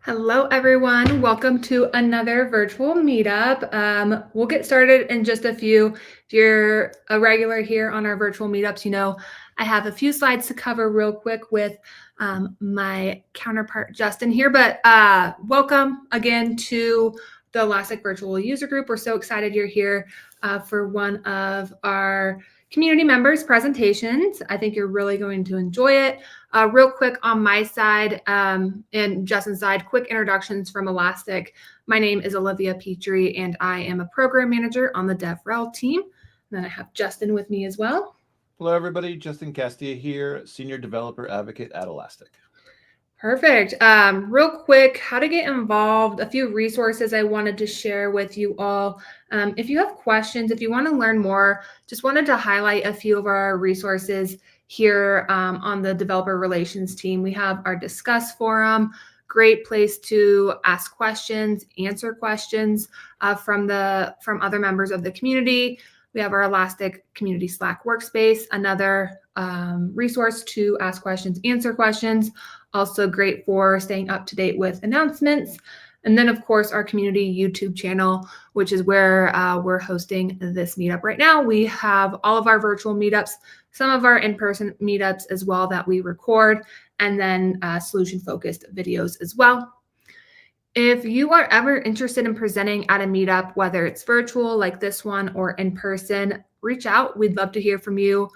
Hello, everyone. Welcome to another virtual meetup. We'll get started in just a few. If you're a regular here on our virtual meetups, you know I have a few slides to cover real quick with my counterpart, Justin, here. But welcome again to the Elastic Virtual User Group. We're so excited you're here for one of our community members' presentations. I think you're really going to enjoy it. Real quick on my side and Justin's side, quick introductions from Elastic. My name is Olivia Petrie, and I am a program manager on the DevRel team. And then I have Justin with me as well. Hello, everybody. Justin Castilla here, Senior Developer Advocate at Elastic. Perfect. Real quick, how to get involved, a few resources I wanted to share with you all. If you have questions, if you want to learn more, just wanted to highlight a few of our resources here on the developer relations team. We have our Discuss forum, great place to ask questions, answer questions from other members of the community. We have our Elastic Community Slack workspace, another resource to ask questions, answer questions. Also great for staying up to date with announcements. And then, of course, our community YouTube channel, which is where we're hosting this meetup right now. We have all of our virtual meetups, some of our in-person meetups as well that we record, and then solution-focused videos as well. If you are ever interested in presenting at a meetup, whether it's virtual like this one or in person, reach out. We'd love to hear from you.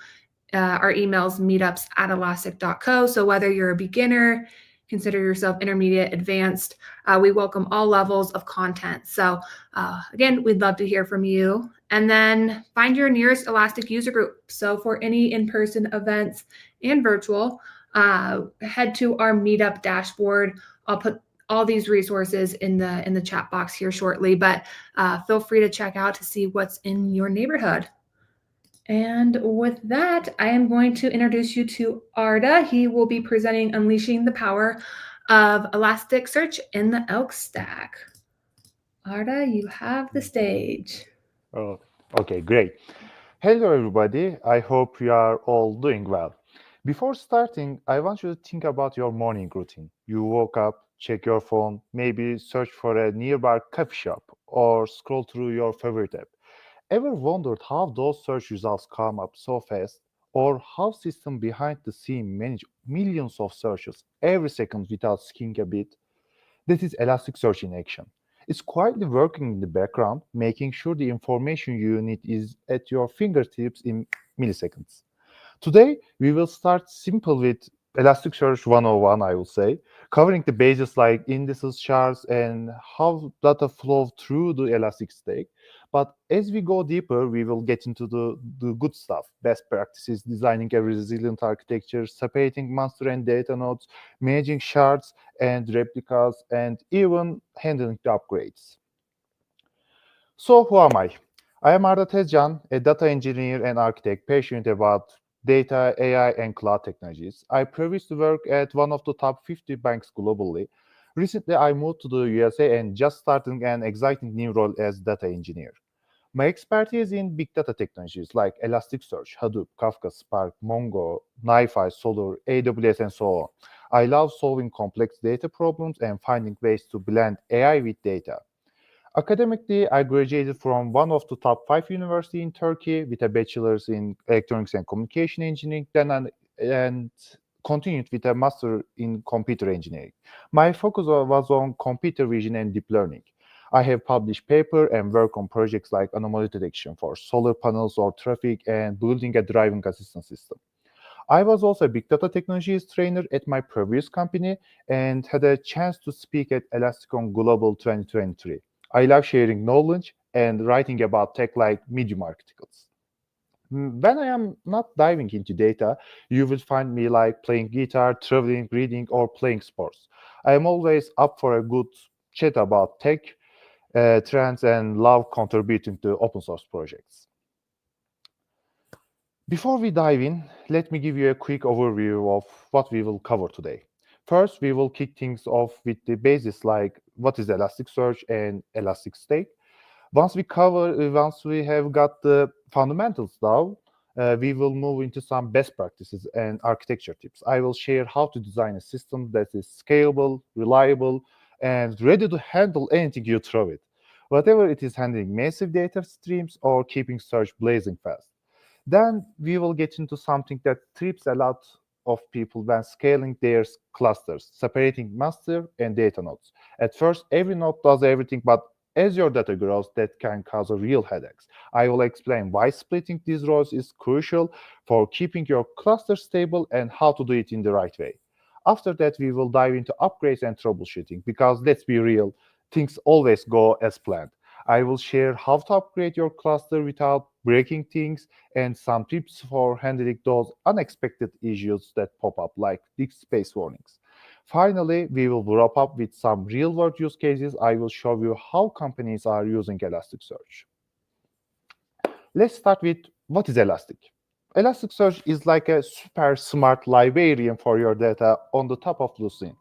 Our email's meetups@elastic.co. So whether you're a beginner, consider yourself intermediate, advanced, we welcome all levels of content. So again, we'd love to hear from you. And then find your nearest Elastic user group. So for any in-person events and virtual, head to our meetup dashboard. I'll put all these resources in the chat box here shortly, but feel free to check out to see what's in your neighborhood. And with that, I am going to introduce you to Arda. He will be presenting Unleashing the Power of Elasticsearch in the ELK stack. Arda, you have the stage. Oh, okay, great. Hello, everybody. I hope you are all doing well. Before starting, I want you to think about your morning routine. You woke up, check your phone, maybe search for a nearby coffee shop, or scroll through your favorite app. Ever wondered how those search results come up so fast, or how systems behind the scene manage millions of searches every second without skipping a beat? This is Elasticsearch in action. It's quietly working in the background, making sure the information you need is at your fingertips in milliseconds. Today, we will start simple with Elasticsearch 101, I will say, covering the basics like indices, charts, and how data flow through the Elastic Stack. But as we go deeper, we will get into the good stuff, best practices, designing a resilient architecture, separating master and data nodes, managing shards and replicas, and even handling the upgrades. So who am I? I am Arda Tezcan, a data engineer and architect passionate about data, AI, and cloud technologies. I previously worked at one of the top 50 banks globally. Recently, I moved to the USA and just starting an exciting new role as data engineer. My expertise in big data technologies like Elasticsearch, Hadoop, Kafka, Spark, Mongo, NiFi, Solr, AWS, and so on. I love solving complex data problems and finding ways to blend AI with data. Academically, I graduated from one of the top 5 universities in Turkey with a bachelor's in electronics and communication engineering, and continued with a master in computer engineering. My focus was on computer vision and deep learning. I have published paper and work on projects like anomaly detection for solar panels or traffic and building a driving assistance system. I was also a big data technologies trainer at my previous company and had a chance to speak at Elasticon Global 2023. I love sharing knowledge and writing about tech like Medium articles. When I am not diving into data, you will find me like playing guitar, traveling, reading, or playing sports. I am always up for a good chat about tech, trends, and love contributing to open source projects. Before we dive in, let me give you a quick overview of what we will cover today. First, we will kick things off with the basics like what is Elasticsearch and Elastic Stack. Once we have got the fundamentals down, we will move into some best practices and architecture tips. I will share how to design a system that is scalable, reliable, and ready to handle anything you throw it, whatever it is handling massive data streams or keeping search blazing fast. Then we will get into something that trips a lot of people when scaling their clusters, separating master and data nodes. At first, every node does everything, but as your data grows, that can cause a real headaches. I will explain why splitting these rows is crucial for keeping your cluster stable and how to do it in the right way. After that, we will dive into upgrades and troubleshooting because let's be real, things always go as planned. I will share how to upgrade your cluster without breaking things and some tips for handling those unexpected issues that pop up, like disk space warnings. Finally, we will wrap up with some real world use cases. I will show you how companies are using Elasticsearch. Let's start with what is Elastic. Elasticsearch is like a super smart librarian for your data on the top of Lucene.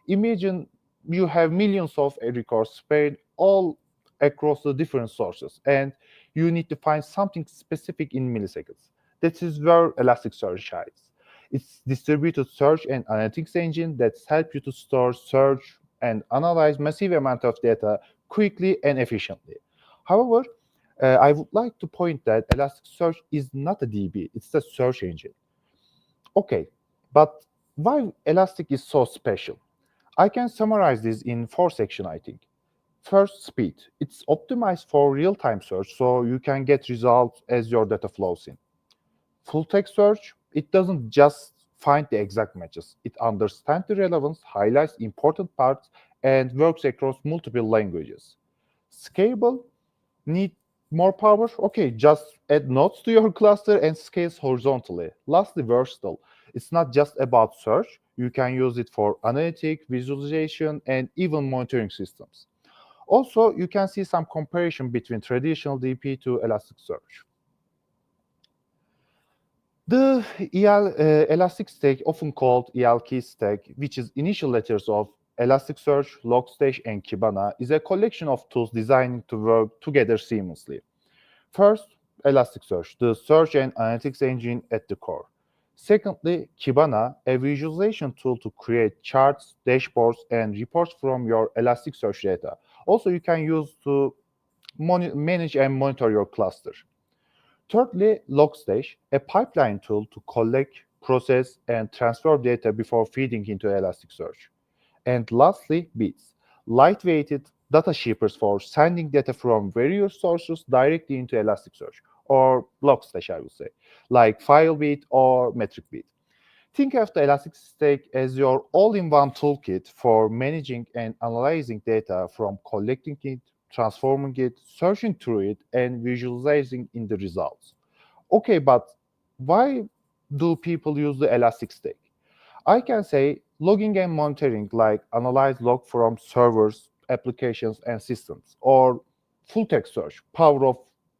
Imagine you have millions of records spread all across the different sources, and you need to find something specific in milliseconds. That is where Elasticsearch shines. It's distributed search and analytics engine that helps you to store, search, and analyze massive amount of data quickly and efficiently. However, I would like to point that Elasticsearch is not a DB, it's a search engine. Okay, but why Elastic is so special? I can summarize this in four sections, I think. First, speed. It's optimized for real-time search, so you can get results as your data flows in. Full text search, it doesn't just find the exact matches. It understands the relevance, highlights important parts, and works across multiple languages. Scalable, need more power? Okay, just add nodes to your cluster and scales horizontally. Lastly, versatile. It's not just about search. You can use it for analytic, visualization, and even monitoring systems. Also, you can see some comparison between traditional DP to Elasticsearch. The Elastic stack, often called ELK stack, which is initial letters of Elasticsearch, Logstash, and Kibana, is a collection of tools designed to work together seamlessly. First, Elasticsearch, the search and analytics engine at the core. Secondly, Kibana, a visualization tool to create charts, dashboards, and reports from your Elasticsearch data. Also, you can use to manage and monitor your cluster. Thirdly, Logstash, a pipeline tool to collect, process, and transfer data before feeding into Elasticsearch. And lastly, Beats, lightweighted data shippers for sending data from various sources directly into Elasticsearch, or Logstash, I would say, like FileBeat or MetricBeat. Think of the Elastic Stack as your all-in-one toolkit for managing and analyzing data, from collecting it, transforming it, searching through it, and visualizing in the results. Okay, but why do people use the Elastic Stack? I can say logging and monitoring, like analyze log from servers, applications, and systems, or full text search, power of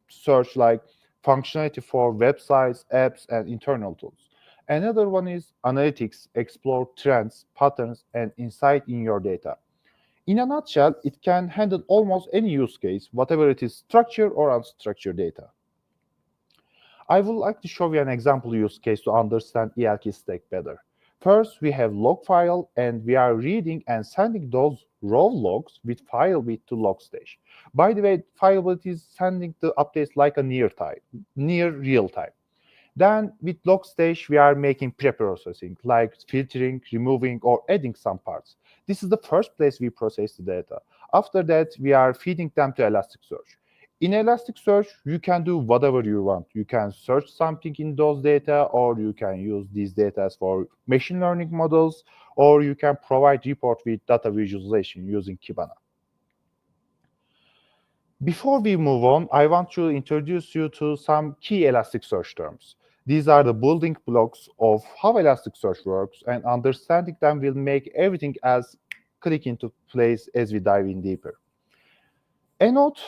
search, like functionality for websites, apps, and internal tools. Another one is analytics, explore trends, patterns, and insight in your data. In a nutshell, it can handle almost any use case, whatever it is, structured or unstructured data. I would like to show you an example use case to understand ELK stack better. First, we have log file, and we are reading and sending those raw logs with FileBit to Logstash. By the way, FileBit is sending the updates like a near real time. Then with Logstash, we are making pre-processing, like filtering, removing, or adding some parts. This is the first place we process the data. After that, we are feeding them to Elasticsearch. In Elasticsearch, you can do whatever you want. You can search something in those data, or you can use these data for machine learning models, or you can provide report with data visualization using Kibana. Before we move on, I want to introduce you to some key Elasticsearch terms. These are the building blocks of how Elasticsearch works, and understanding them will make everything else click into place as we dive in deeper. A node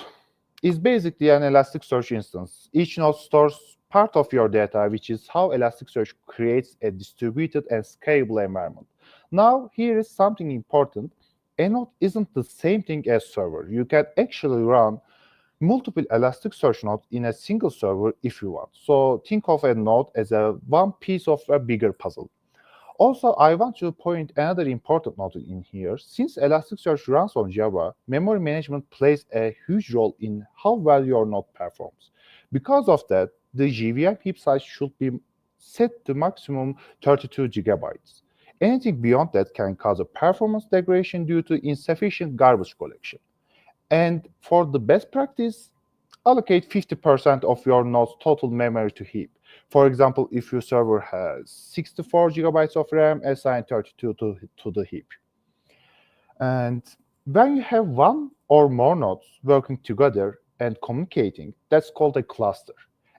is basically an Elasticsearch instance. Each node stores part of your data, which is how Elasticsearch creates a distributed and scalable environment. Now, here is something important. A node isn't the same thing as server. You can actually run multiple Elasticsearch nodes in a single server if you want. So think of a node as one piece of a bigger puzzle. Also, I want to point another important note in here. Since Elasticsearch runs on Java, memory management plays a huge role in how well your node performs. Because of that, the JVM heap size should be set to maximum 32 gigabytes. Anything beyond that can cause a performance degradation due to insufficient garbage collection. And for the best practice, allocate 50% of your node's total memory to heap. For example, if your server has 64 gigabytes of RAM, assign 32 to the heap. And when you have one or more nodes working together and communicating, that's called a cluster.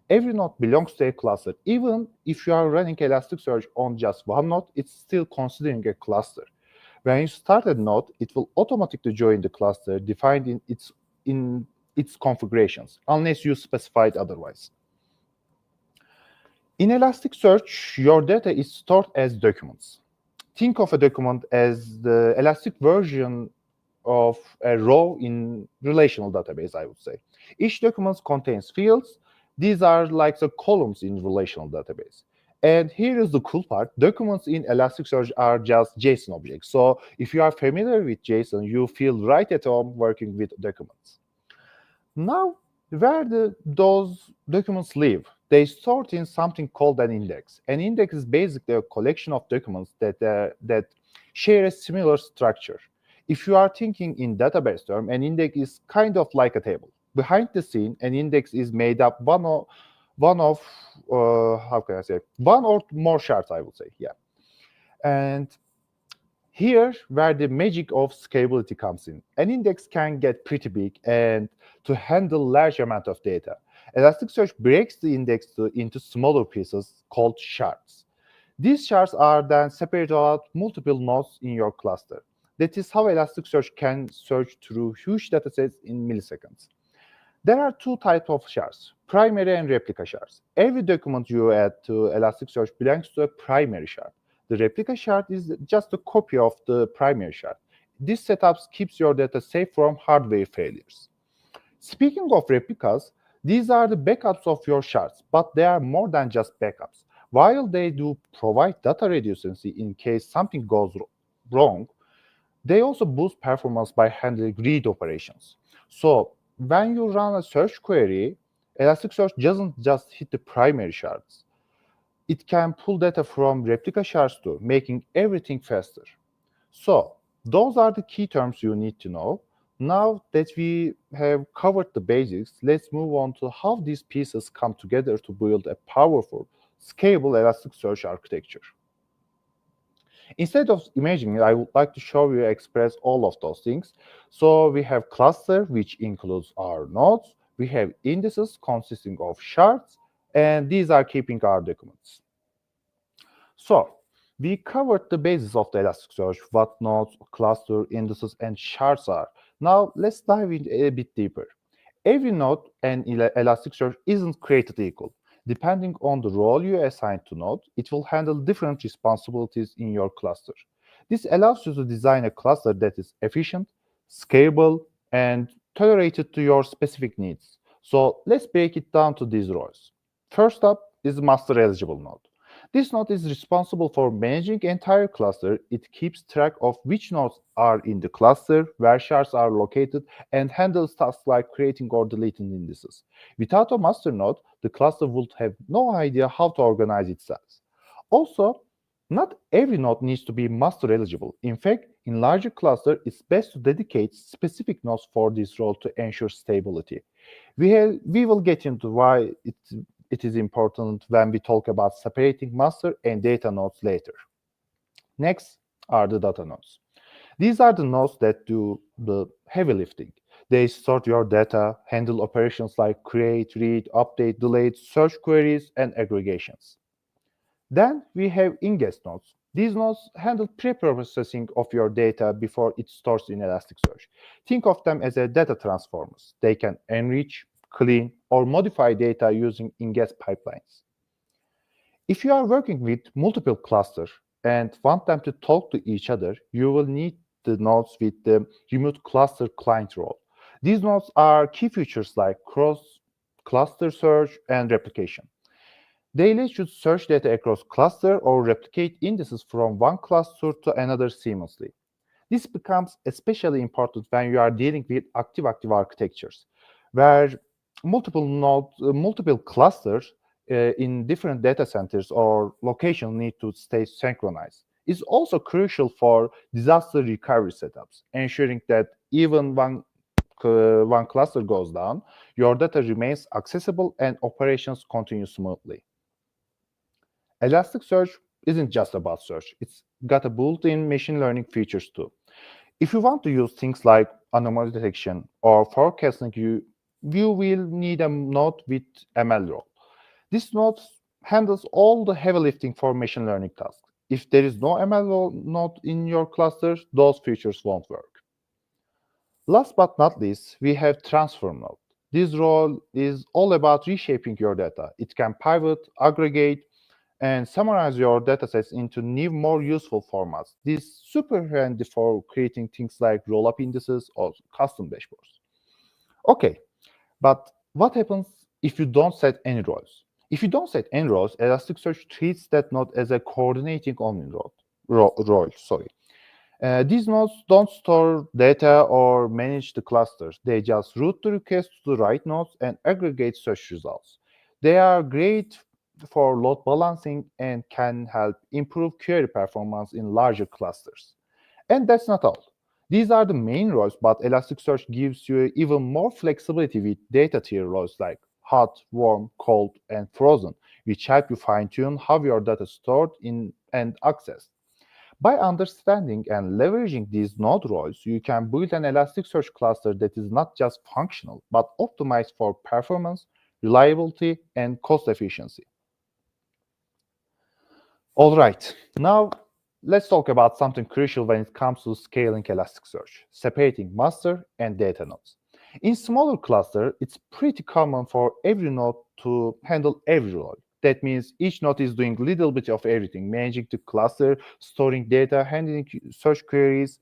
Every node belongs to a cluster. Even if you are running Elasticsearch on just one node, it's still considering a cluster. When you start a node, it will automatically join the cluster defined in its configurations, unless you specify it otherwise. In Elasticsearch, your data is stored as documents. Think of a document as the Elastic version of a row in relational database, I would say. Each document contains fields. These are like the columns in relational database. And here is the cool part. Documents in Elasticsearch are just JSON objects. So if you are familiar with JSON, you feel right at home working with documents. Now, where those documents live, they stored in something called an index. An index is basically a collection of documents that share a similar structure. If you are thinking in database term, an index is kind of like a table. Behind the scene, an index is made up one of how can I say, one or more shards, I would say, yeah. And here, where the magic of scalability comes in. An index can get pretty big and to handle large amount of data. Elasticsearch breaks the index into smaller pieces called shards. These shards are then separated out multiple nodes in your cluster. That is how Elasticsearch can search through huge datasets in milliseconds. There are two types of shards, primary and replica shards. Every document you add to Elasticsearch belongs to a primary shard. The replica shard is just a copy of the primary shard. This setup keeps your data safe from hardware failures. Speaking of replicas, these are the backups of your shards, but they are more than just backups. While they do provide data redundancy in case something goes wrong, they also boost performance by handling read operations. So when you run a search query, Elasticsearch doesn't just hit the primary shards. It can pull data from replica shards too, making everything faster. So those are the key terms you need to know. Now that we have covered the basics, let's move on to how these pieces come together to build a powerful, scalable Elasticsearch architecture. Instead of imagining, I would like to show you express all of those things. So we have cluster, which includes our nodes. We have indices consisting of shards, and these are keeping our documents. So we covered the basis of the Elasticsearch, what nodes, cluster, indices, and shards are. Now let's dive in a bit deeper. Every node and Elasticsearch isn't created equal. Depending on the role you assign to node, it will handle different responsibilities in your cluster. This allows you to design a cluster that is efficient, scalable, and tolerated to your specific needs. So let's break it down to these roles. First up is master eligible node. This node is responsible for managing the entire cluster. It keeps track of which nodes are in the cluster, where shards are located, and handles tasks like creating or deleting indices. Without a master node, the cluster would have no idea how to organize itself. Also, not every node needs to be master eligible. In fact, in larger clusters, it's best to dedicate specific nodes for this role to ensure stability. We will get into why it is important when we talk about separating master and data nodes later. Next are the data nodes. These are the nodes that do the heavy lifting. They store your data, handle operations like create, read, update, delete, search queries, and aggregations. Then we have ingest nodes. These nodes handle pre-processing of your data before it stores in Elasticsearch. Think of them as a data transformers. They can enrich, clean, or modify data using ingest pipelines. If you are working with multiple clusters and want them to talk to each other, you will need the nodes with the remote cluster client role. These nodes are key features like cross-cluster search and replication. Daily should search data across cluster or replicate indices from one cluster to another seamlessly. This becomes especially important when you are dealing with active-active architectures, where multiple clusters in different data centers or locations need to stay synchronized. It's also crucial for disaster recovery setups, ensuring that even one cluster goes down, your data remains accessible and operations continue smoothly. Elasticsearch isn't just about search, it's got a built-in machine learning features too. If you want to use things like anomaly detection or forecasting, you will need a node with ML role. This node handles all the heavy lifting for machine learning tasks. If there is no ML node in your cluster, those features won't work. Last but not least, we have transform node. This role is all about reshaping your data. It can pivot, aggregate, and summarize your datasets into new, more useful formats. This is super handy for creating things like roll-up indices or custom dashboards. Okay, but what happens if you don't set any roles? If you don't set any roles, Elasticsearch treats that node as a coordinating only role. Sorry. These nodes don't store data or manage the clusters. They just route the request to the right nodes and aggregate search results. They are great for load balancing and can help improve query performance in larger clusters. And that's not all. These are the main roles, but Elasticsearch gives you even more flexibility with data tier roles like hot, warm, cold, and frozen, which help you fine-tune how your data is stored in and accessed. By understanding and leveraging these node roles, you can build an Elasticsearch cluster that is not just functional, but optimized for performance, reliability, and cost efficiency. All right, now let's talk about something crucial when it comes to scaling Elasticsearch, separating master and data nodes. In smaller cluster, it's pretty common for every node to handle every role. That means each node is doing a little bit of everything, managing the cluster, storing data, handling search queries,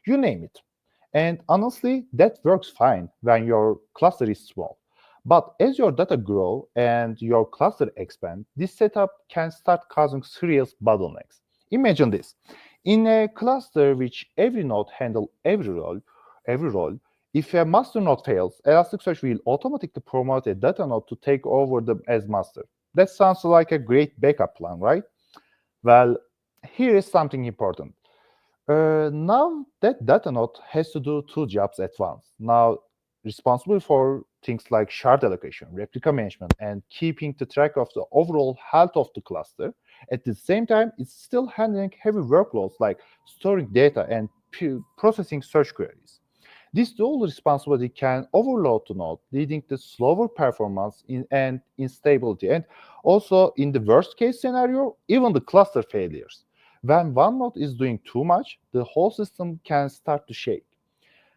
you name it. And honestly, that works fine when your cluster is small. But as your data grow and your cluster expand, this setup can start causing serious bottlenecks. Imagine this. In a cluster which every node handle every role, if a master node fails, Elasticsearch will automatically promote a data node to take over as master. That sounds like a great backup plan, right? Well, here is something important. Now that data node has to do two jobs at once. Now, responsible for things like shard allocation, replica management, and keeping the track of the overall health of the cluster. At the same time, it's still handling heavy workloads like storing data and processing search queries. This dual responsibility can overload the node, leading to slower performance and instability. And also, in the worst case scenario, even the cluster failures. When one node is doing too much, the whole system can start to shake.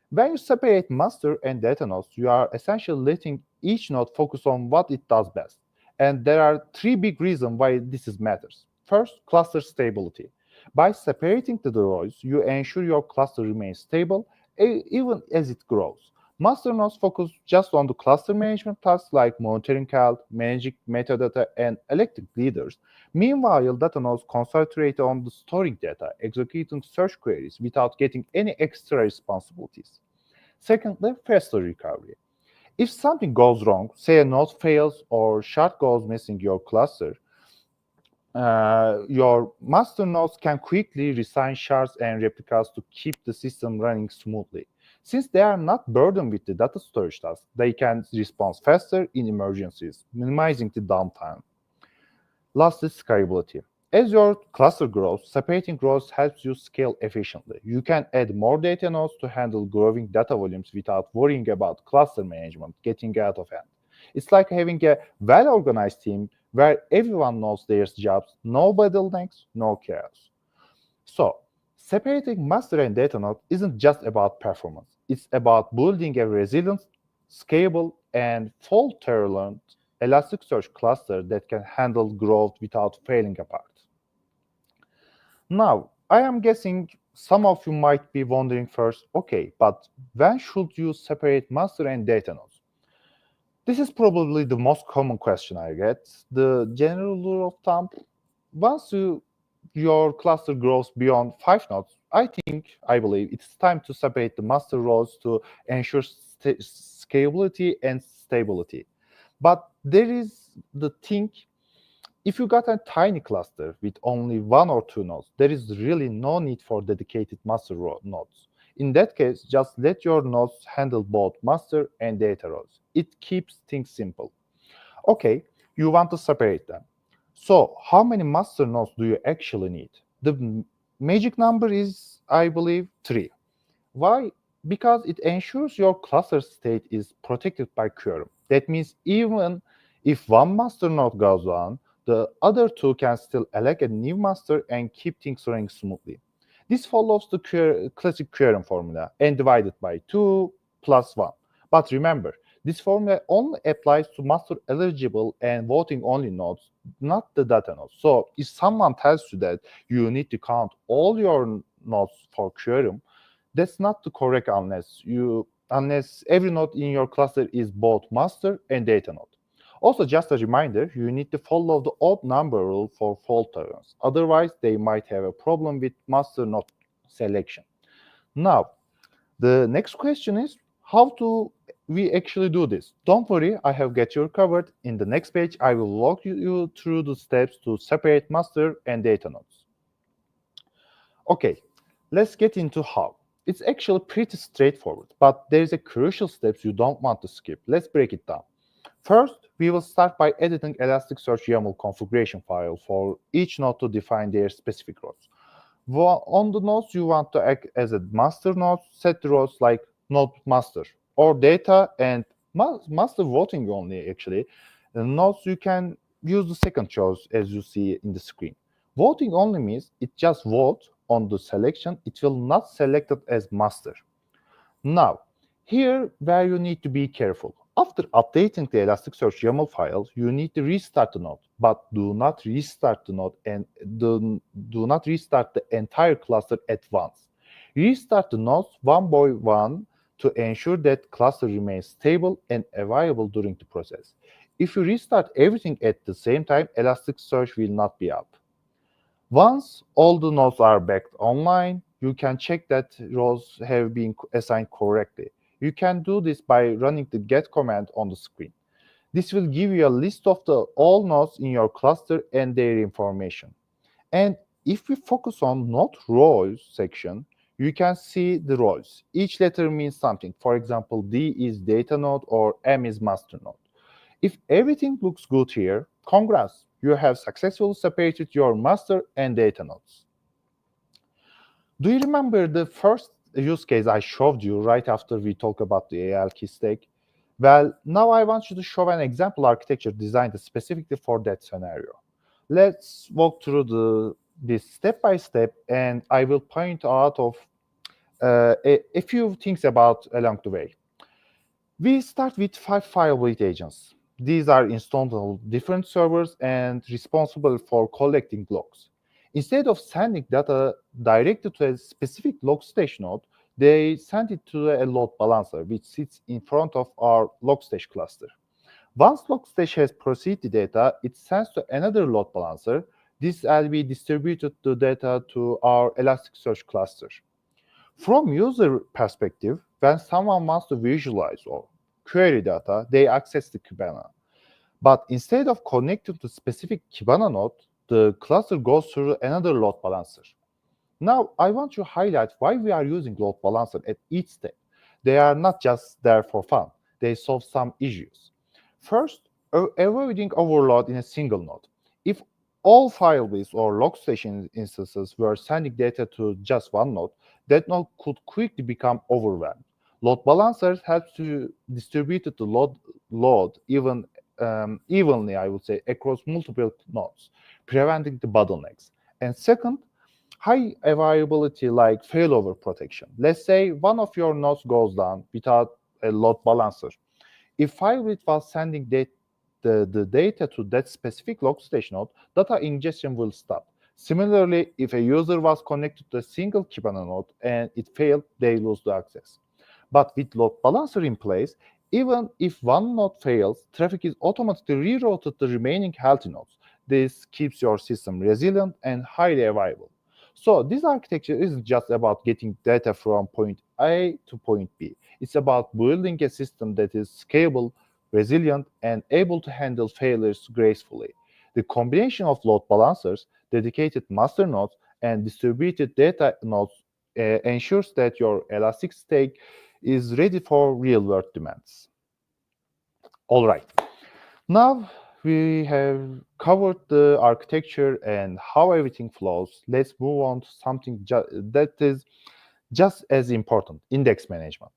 When you separate master and data nodes, you are essentially letting each node focus on what it does best. And there are three big reasons why matters. First, cluster stability. By separating the roles, you ensure your cluster remains stable even as it grows. Master nodes focus just on the cluster management tasks like monitoring health, managing metadata, and electing leaders. Meanwhile, data nodes concentrate on the storing data, executing search queries without getting any extra responsibilities. Secondly, faster recovery. If something goes wrong, say a node fails or shard goes missing your cluster, your master nodes can quickly reassign shards and replicas to keep the system running smoothly. Since they are not burdened with the data storage tasks, they can respond faster in emergencies, minimizing the downtime. Last is scalability. As your cluster grows, separating rows helps you scale efficiently. You can add more data nodes to handle growing data volumes without worrying about cluster management getting out of hand. It's like having a well-organized team where everyone knows their jobs, no bottlenecks, no chaos. So, separating master and data node isn't just about performance. It's about building a resilient, scalable, and fault-tolerant Elasticsearch cluster that can handle growth without failing apart. Now, I am guessing some of you might be wondering first, okay, but when should you separate master and data nodes? This is probably the most common question I get. The general rule of thumb, once your cluster grows beyond 5 nodes, I believe it's time to separate the master rows to ensure scalability and stability. But there is the thing, if you got a tiny cluster with only 1 or 2 nodes, there is really no need for dedicated master nodes. In that case, just let your nodes handle both master and data rows. It keeps things simple. Okay, you want to separate them. So, how many master nodes do you actually need? The magic number is, I believe, 3. Why? Because it ensures your cluster state is protected by quorum. That means even if one master node goes down, the other two can still elect a new master and keep things running smoothly. This follows the classic quorum formula and divided by 2 plus 1. But remember, this formula only applies to master eligible and voting only nodes, not the data nodes. So if someone tells you that you need to count all your nodes for quorum, that's not the correct unless every node in your cluster is both master and data node. Also, just a reminder, you need to follow the odd number rule for fault tolerance. Otherwise, they might have a problem with master node selection. Now, the next question is, how do we actually do this? Don't worry, I have got you covered. In the next page, I will walk you through the steps to separate master and data nodes. Okay, let's get into how. It's actually pretty straightforward, but there's a crucial steps you don't want to skip. Let's break it down. First, we will start by editing Elasticsearch YAML configuration file for each node to define their specific roles. On the nodes you want to act as a master node, set the roles like node master or data and master voting only actually. The nodes you can use the second choice as you see in the screen. Voting only means it just vote on the selection, it will not select it as master. Now, here where you need to be careful. After updating the Elasticsearch YAML file, you need to restart the node, but do not restart the node and do not restart the entire cluster at once. Restart the nodes one by one to ensure that cluster remains stable and available during the process. If you restart everything at the same time, Elasticsearch will not be up. Once all the nodes are back online, you can check that rows have been assigned correctly. You can do this by running the get command on the screen. This will give you a list of all nodes in your cluster and their information. And if we focus on node rows section, you can see the rows. Each letter means something. For example, D is data node or M is master node. If everything looks good here, congrats, you have successfully separated your master and data nodes. Do you remember the first use case I showed you right after we talked about the ELK stack? Well, now I want you to show an example architecture designed specifically for that scenario. Let's walk through this step by step, and I will point out of a few things about along the way. We start with 5 FileBlade agents. These are installed on different servers and responsible for collecting logs. Instead of sending data directly to a specific Logstash node, they send it to a load balancer, which sits in front of our Logstash cluster. Once Logstash has processed the data, it sends to another load balancer. This will be distributed the data to our Elasticsearch cluster. From user perspective, when someone wants to visualize or query data, they access the Kibana. But instead of connecting to specific Kibana node, the cluster goes through another load balancer. Now, I want to highlight why we are using load balancer at each step. They are not just there for fun. They solve some issues. First, avoiding overload in a single node. If all Firebase or Logstash instances were sending data to just one node, that node could quickly become overwhelmed. Load balancers help to distribute the load evenly, I would say, across multiple nodes, preventing the bottlenecks. And second, high availability like failover protection. Let's say one of your nodes goes down without a load balancer. If Firebase was sending the data to that specific Logstash node, data ingestion will stop. Similarly, if a user was connected to a single Kibana node and it failed, they lose the access. But with load balancer in place, Even if one node fails, traffic is automatically rerouted to the remaining healthy nodes. This keeps your system resilient and highly available. So this architecture isn't just about getting data from point A to point B. It's about building a system that is scalable, resilient, and able to handle failures gracefully. The combination of load balancers, dedicated master nodes, and distributed data nodes ensures that your elastic stack is ready for real-world demands. All right. Now we have covered the architecture and how everything flows. Let's move on to something that is just as important, index management.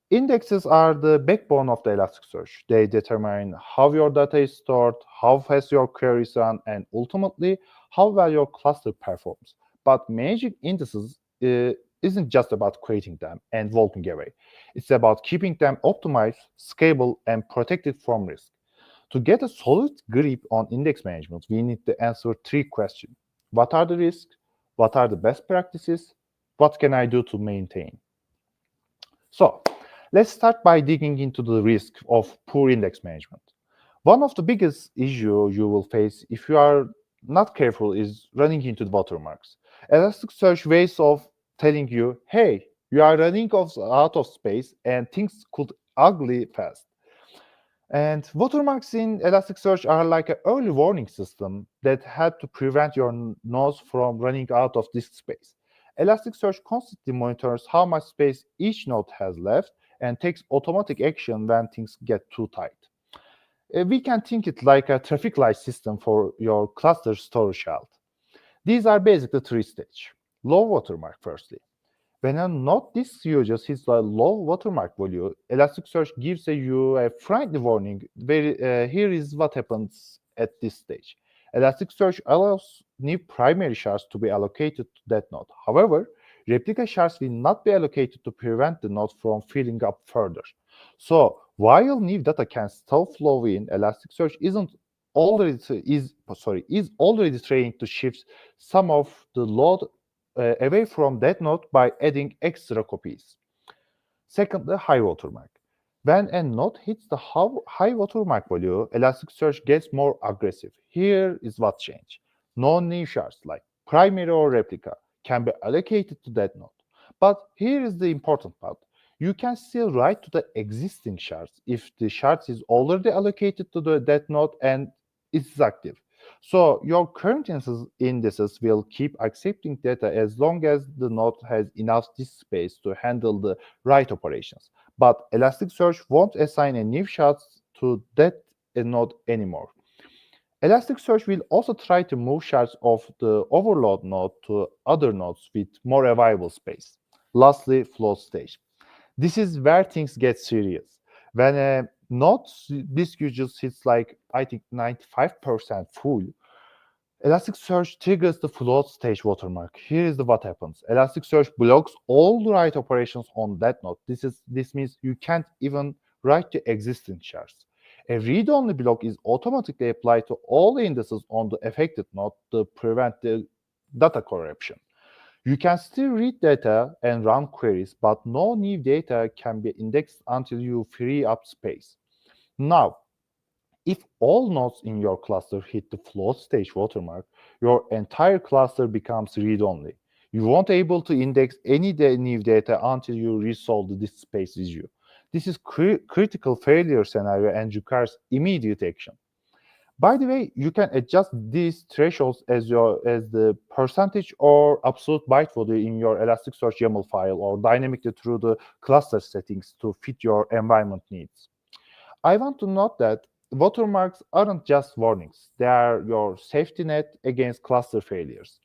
Indexes are the backbone of the Elasticsearch. They determine how your data is stored, how fast your queries run, and ultimately how well your cluster performs. But managing indices isn't just about creating them and walking away. It's about keeping them optimized, scalable, and protected from risk. To get a solid grip on index management, we need to answer three questions. What are the risks? What are the best practices? What can I do to maintain? So, let's start by digging into the risk of poor index management. One of the biggest issues you will face if you are not careful is running into the watermarks. Elasticsearch ways of telling you, hey, you are running out of space and things could ugly fast. And watermarks in Elasticsearch are like an early warning system that had to prevent your nodes from running out of disk space. Elasticsearch constantly monitors how much space each node has left and takes automatic action when things get too tight. We can think it like a traffic light system for your cluster storage health. These are basically three stages. Low watermark, firstly. When a node this uses his low watermark value, Elasticsearch gives you a friendly warning. Here is what happens at this stage. Elasticsearch allows new primary shards to be allocated to that node. However, replica shards will not be allocated to prevent the node from filling up further. So while new data can still flow in, Elasticsearch is already trained to shift some of the load away from that node by adding extra copies. Second, the high watermark. When a node hits the high watermark value, Elasticsearch gets more aggressive. Here is what changed. No new shards like primary or replica can be allocated to that node. But here is the important part. You can still write to the existing shards if the shards is already allocated to that node and it's active. So your current indices will keep accepting data as long as the node has enough disk space to handle the write operations. But Elasticsearch won't assign a new shard to that node anymore. Elasticsearch will also try to move shards of the overload node to other nodes with more available space. Lastly, float stage. This is where things get serious. When a node's disk usage hits like, I think, 95% full, Elasticsearch triggers the float stage watermark. Here is what happens. Elasticsearch blocks all the write operations on that node. This means you can't even write to existing shards. A read-only block is automatically applied to all the indices on the affected node to prevent the data corruption. You can still read data and run queries, but no new data can be indexed until you free up space. Now, if all nodes in your cluster hit the float stage watermark, your entire cluster becomes read-only. You won't be able to index any new data until you resolve the disk space issue. This is critical failure scenario and requires immediate action. By the way, you can adjust these thresholds as the percentage or absolute byte value in your Elasticsearch YAML file or dynamically through the cluster settings to fit your environment needs. I want to note that watermarks aren't just warnings, they are your safety net against cluster failures.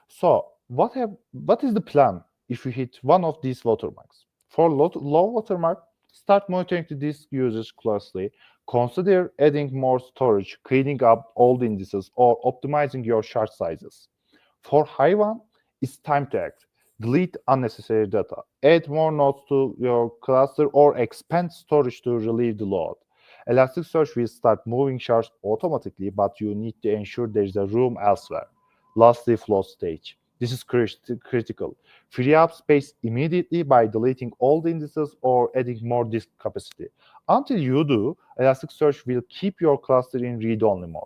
So, what is the plan if you hit one of these watermarks? For low watermark, start monitoring the disk usage closely. Consider adding more storage, cleaning up old indices, or optimizing your shard sizes. For high one, it's time to act. Delete unnecessary data, add more nodes to your cluster, or expand storage to relieve the load. Elasticsearch will start moving shards automatically, but you need to ensure there is a room elsewhere. Lastly, float stage. This is critical. Free up space immediately by deleting all the indices or adding more disk capacity. Until you do, Elasticsearch will keep your cluster in read-only mode.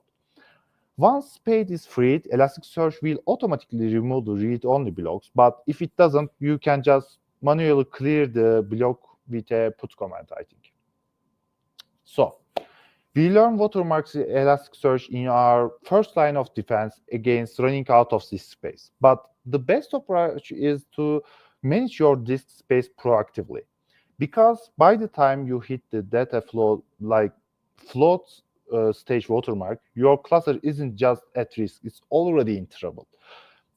Once space is freed, Elasticsearch will automatically remove the read-only blocks, but if it doesn't, you can just manually clear the block with a put command, I think. So, we learn watermarks in Elasticsearch in our first line of defense against running out of disk space. But the best approach is to manage your disk space proactively. Because by the time you hit the data flow, like float stage watermark, your cluster isn't just at risk, it's already in trouble.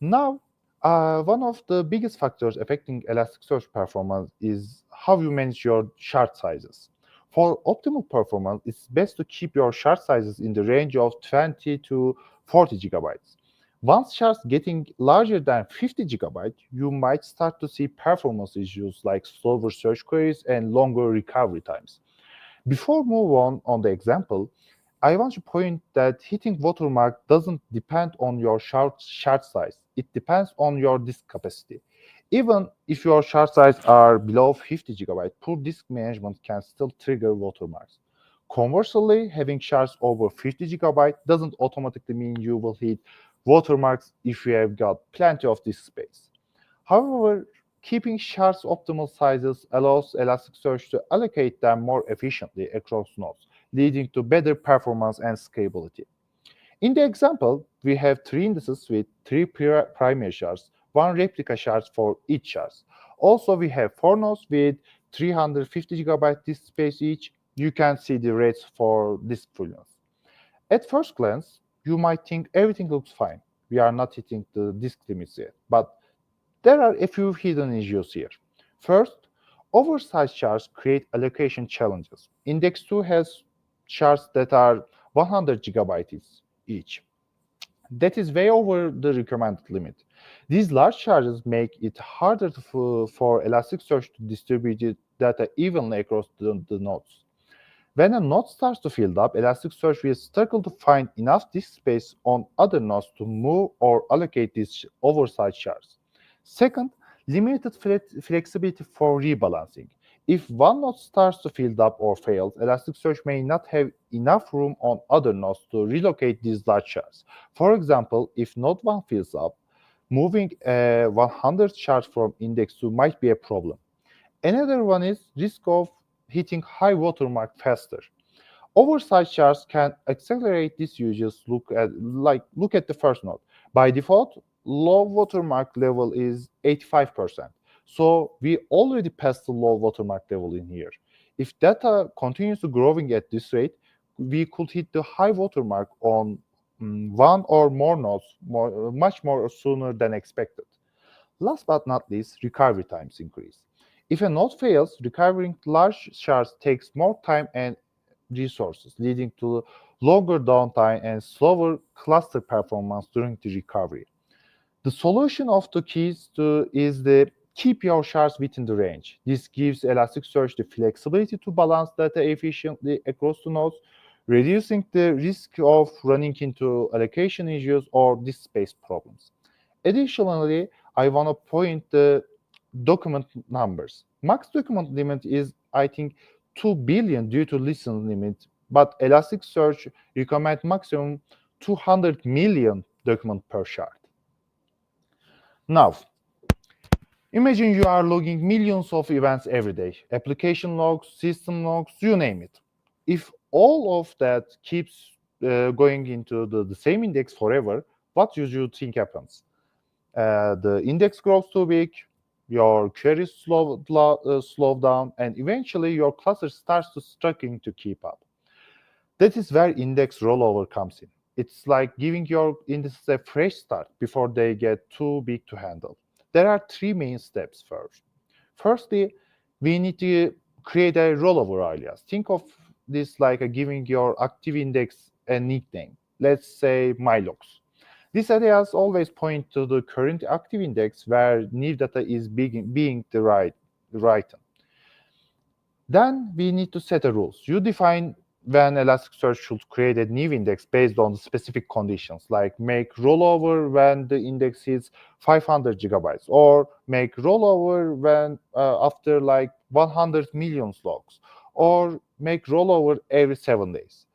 Now, one of the biggest factors affecting Elasticsearch performance is how you manage your shard sizes. For optimal performance, it's best to keep your shard sizes in the range of 20 to 40 gigabytes. Once shards getting larger than 50 gigabytes, you might start to see performance issues like slower search queries and longer recovery times. Before move on the example, I want to point that hitting watermark doesn't depend on your shard size. It depends on your disk capacity. Even if your shard size are below 50 gigabytes, poor disk management can still trigger watermarks. Conversely, having shards over 50 gigabytes doesn't automatically mean you will hit watermarks if you have got plenty of disk space. However, keeping shards optimal sizes allows Elasticsearch to allocate them more efficiently across nodes, leading to better performance and scalability. In the example, we have three indices with three primary shards, one replica shard for each shard. Also, we have four nodes with 350 gigabyte disk space each. You can see the rates for disk fullness. At first glance, you might think everything looks fine. We are not hitting the disk limits yet, but there are a few hidden issues here. First, oversized shards create allocation challenges. Index 2 has shards that are 100 gigabytes each. That is way over the recommended limit. These large charges make it harder for Elasticsearch to distribute data evenly across the nodes. When a node starts to fill up, Elasticsearch will struggle to find enough disk space on other nodes to move or allocate these oversized shards. Second, limited flexibility for rebalancing. If one node starts to fill up or fails, Elasticsearch may not have enough room on other nodes to relocate these large shards. For example, if node 1 fills up, moving 100 shards from index 2 might be a problem. Another one is risk of hitting high watermark faster. Oversized shards can accelerate this usage. Look at the first node. By default, low watermark level is 85%. So we already passed the low watermark level in here. If data continues to growing at this rate, we could hit the high watermark on one or more nodes much more sooner than expected. Last but not least, recovery times increase. If a node fails, recovering large shards takes more time and resources, leading to longer downtime and slower cluster performance during the recovery. The solution of the keys is the keep your shards within the range. This gives Elasticsearch the flexibility to balance data efficiently across the nodes, reducing the risk of running into allocation issues or disk space problems. Additionally, I want to point the document numbers. Max document limit is, I think, 2 billion due to listen limit, but Elasticsearch recommend maximum 200 million document per shard. Now, imagine you are logging millions of events every day, application logs, system logs, you name it. If all of that keeps going into the same index forever, what do you think happens? The index grows too big, your queries slow down, and eventually your cluster starts to struggling to keep up. That is where index rollover comes in. It's like giving your indices a fresh start before they get too big to handle. There are three main steps first. Firstly, we need to create a rollover alias. Think of this like giving your active index a nickname. Let's say mylogs. This alias always point to the current active index where new data is being written. Then we need to set a rules. You define when Elasticsearch should create a new index based on the specific conditions, like make rollover when the index hits 500 gigabytes, or make rollover when after like 100 million logs, or make rollover every 7 days.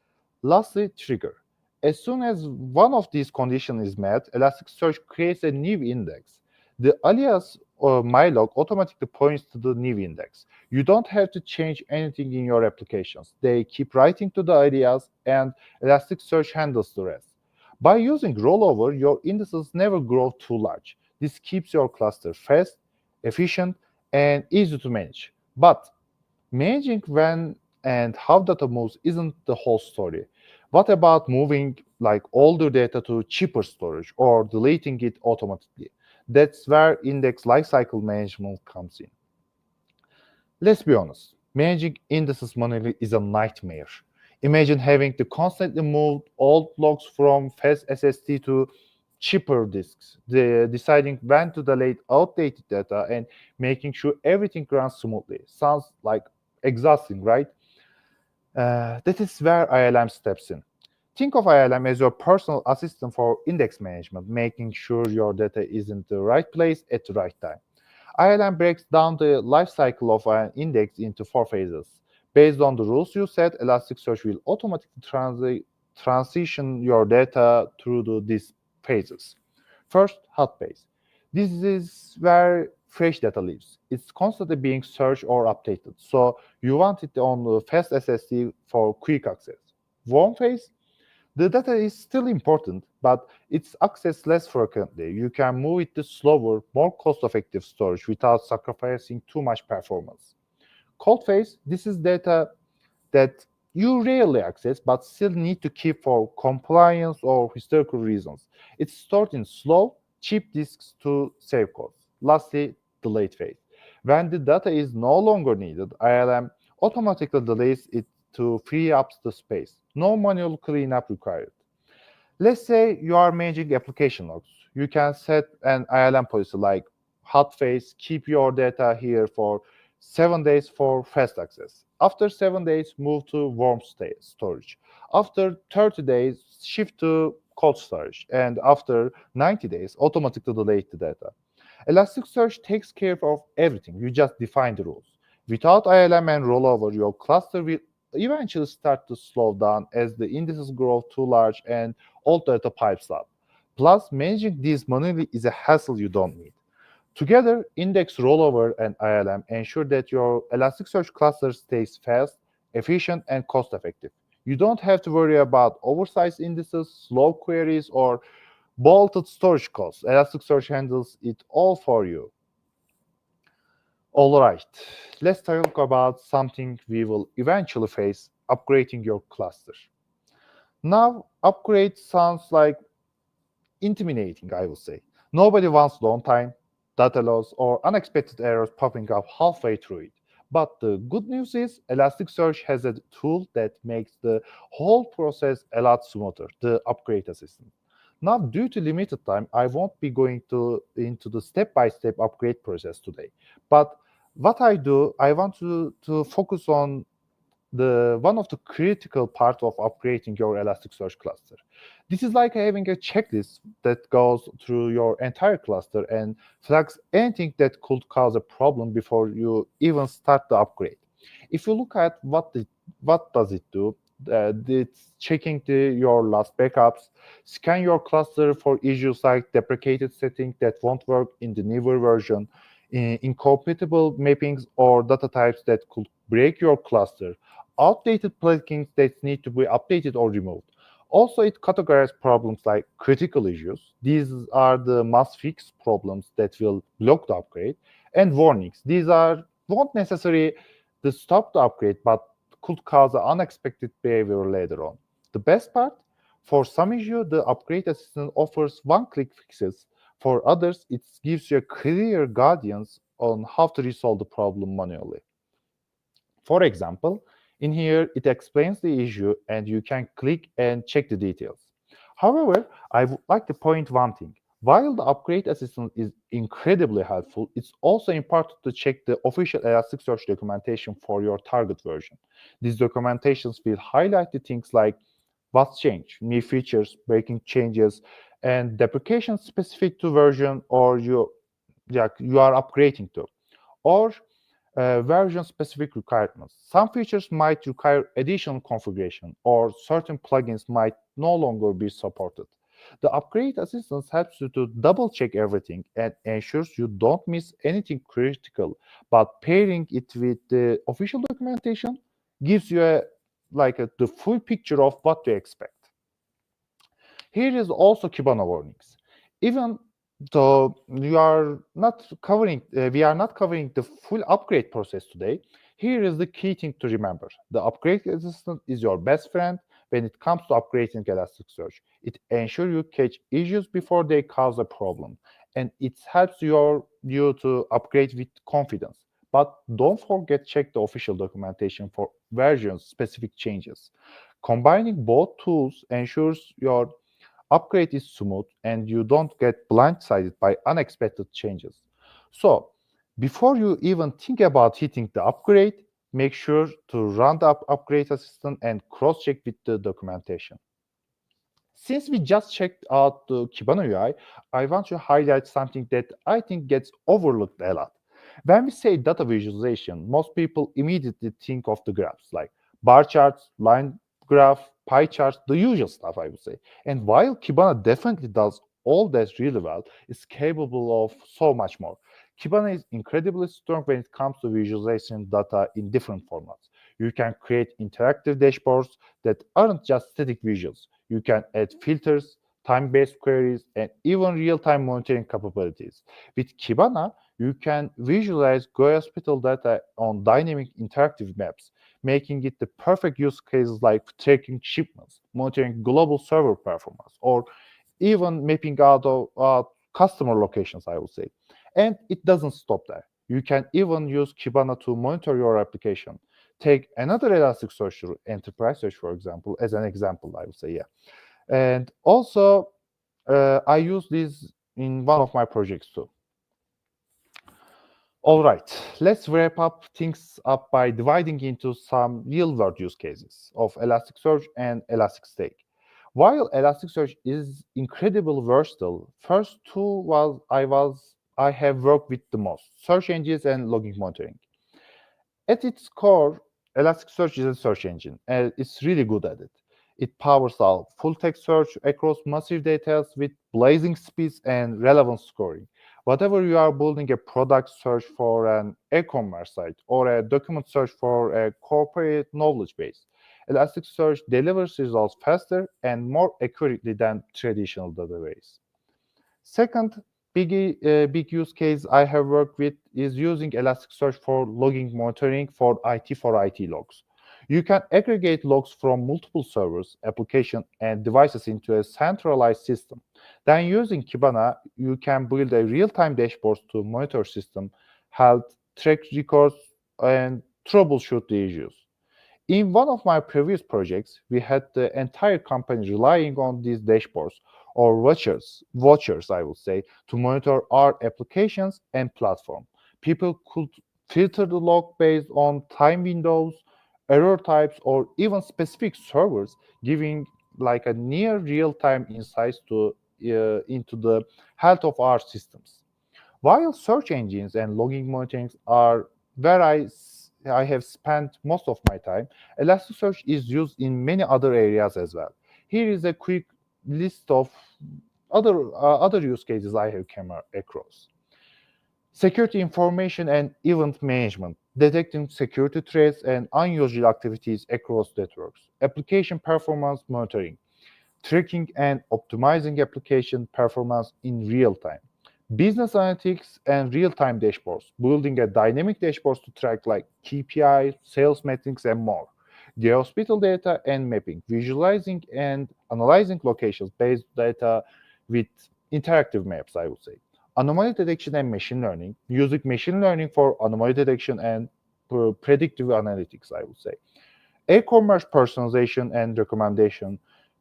Lastly, trigger. As soon as one of these conditions is met, Elasticsearch creates a new index. The alias or mylog automatically points to the new index. You don't have to change anything in your applications. They keep writing to the alias, and Elasticsearch handles the rest. By using rollover, your indices never grow too large. This keeps your cluster fast, efficient, and easy to manage. But managing when and how data moves isn't the whole story. What about moving like older data to cheaper storage or deleting it automatically? That's where index lifecycle management comes in. Let's be honest, managing indices manually is a nightmare. Imagine having to constantly move old logs from fast SSD to cheaper disks, deciding when to delete outdated data and making sure everything runs smoothly. Sounds like exhausting, right? That is where ILM steps in. Think of ILM as your personal assistant for index management, making sure your data is in the right place at the right time. ILM breaks down the life cycle of an index into four phases. Based on the rules you set, Elasticsearch will automatically transition your data through these phases. First, hot phase. This is where fresh data lives. It's constantly being searched or updated, so you want it on the fast SSD for quick access. Warm phase, the data is still important, but it's accessed less frequently. You can move it to slower, more cost-effective storage without sacrificing too much performance. Cold phase, this is data that you rarely access but still need to keep for compliance or historical reasons. It's stored in slow, cheap disks to save costs. Lastly, the late phase. When the data is no longer needed, ILM automatically deletes it to free up the space. No manual cleanup required. Let's say you are managing application logs. You can set an ILM policy like hot phase, keep your data here for 7 days for fast access. After 7 days, move to warm storage. After 30 days, shift to cold storage. And after 90 days, automatically delete the data. Elasticsearch takes care of everything. You just define the rules. Without ILM and rollover, your cluster will eventually start to slow down as the indices grow too large and old data pipes up. Plus, managing these manually is a hassle you don't need. Together, index rollover and ILM ensure that your Elasticsearch cluster stays fast, efficient, and cost-effective. You don't have to worry about oversized indices, slow queries, or bolted storage costs. Elasticsearch handles it all for you. All right, let's talk about something we will eventually face, upgrading your cluster. Now, upgrade sounds like intimidating, I would say. Nobody wants downtime, data loss, or unexpected errors popping up halfway through it. But the good news is Elasticsearch has a tool that makes the whole process a lot smoother, the upgrade assistant. Now, due to limited time, I won't be going into the step-by-step upgrade process today. But what I do, I want to focus on the one of the critical part of upgrading your Elasticsearch cluster. This is like having a checklist that goes through your entire cluster and flags anything that could cause a problem before you even start the upgrade. If you look at what does it do, it's checking your last backups, scan your cluster for issues like deprecated settings that won't work in the newer version, incompatible mappings or data types that could break your cluster, outdated plugins that need to be updated or removed. Also, it categorizes problems like critical issues. These are the must-fix problems that will block the upgrade, and warnings. These are won't necessarily stop the upgrade, but could cause unexpected behavior later on. The best part, for some issue, the upgrade assistant offers one-click fixes. For others, it gives you a clear guidance on how to resolve the problem manually. For example, in here, it explains the issue and you can click and check the details. However, I would like to point one thing. While the upgrade assistant is incredibly helpful, it's also important to check the official Elasticsearch documentation for your target version. These documentations will highlight the things like what's changed, new features, breaking changes, and deprecations specific to version or you are upgrading to, or version-specific requirements. Some features might require additional configuration, or certain plugins might no longer be supported. The upgrade assistance helps you to double-check everything and ensures you don't miss anything critical. But pairing it with the official documentation gives you the full picture of what to expect. Here is also Kibana warnings. Even though we are not covering the full upgrade process today, here is the key thing to remember. The upgrade assistant is your best friend when it comes to upgrading Elasticsearch. It ensures you catch issues before they cause a problem, and it helps you to upgrade with confidence. But don't forget check the official documentation for version-specific changes. Combining both tools ensures your upgrade is smooth and you don't get blindsided by unexpected changes. So, before you even think about hitting the upgrade, make sure to run the upgrade assistant and cross-check with the documentation. Since we just checked out the Kibana UI, I want to highlight something that I think gets overlooked a lot. When we say data visualization, most people immediately think of the graphs like bar charts, line graph, pie charts, the usual stuff, I would say. And while Kibana definitely does all that really well, it's capable of so much more. Kibana is incredibly strong when it comes to visualization data in different formats. You can create interactive dashboards that aren't just static visuals. You can add filters, time-based queries, and even real-time monitoring capabilities. With Kibana, you can visualize geospatial data on dynamic interactive maps, making it the perfect use cases like tracking shipments, monitoring global server performance, or even mapping out of customer locations, I would say. And it doesn't stop there. You can even use Kibana to monitor your application. Take another Elasticsearch Enterprise Search, for example, as an example, I would say, yeah. And also, I use this in one of my projects too. All right, let's wrap up things up by dividing into some real-world use cases of Elasticsearch and Elasticsearch. While Elasticsearch is incredibly versatile, first two I have worked with the most: search engines and logging monitoring. At its core, Elasticsearch is a search engine, and it's really good at it. It powers our full-text search across massive data with blazing speeds and relevance scoring. Whatever you are building a product search for an e-commerce site or a document search for a corporate knowledge base, Elasticsearch delivers results faster and more accurately than traditional database. Second big use case I have worked with is using Elasticsearch for logging monitoring for IT logs. You can aggregate logs from multiple servers, applications, and devices into a centralized system. Then using Kibana, you can build a real-time dashboard to monitor system health, track records, and troubleshoot the issues. In one of my previous projects, we had the entire company relying on these dashboards or watchers, I would say, to monitor our applications and platform. People could filter the log based on time windows, error types, or even specific servers, giving like a near real-time insights into the health of our systems. While search engines and logging monitoring are where I have spent most of my time, Elasticsearch is used in many other areas as well. Here is a quick list of other use cases I have come across. Security information and event management, detecting security threats and unusual activities across networks. Application performance monitoring, tracking and optimizing application performance in real time. Business analytics and real-time dashboards, building a dynamic dashboards to track like KPIs, sales metrics, and more. Geospatial data and mapping, visualizing and analyzing locations-based data with interactive maps, I would say. Anomaly detection and machine learning, using machine learning for anomaly detection and predictive analytics, I would say. E-commerce personalization and recommendation,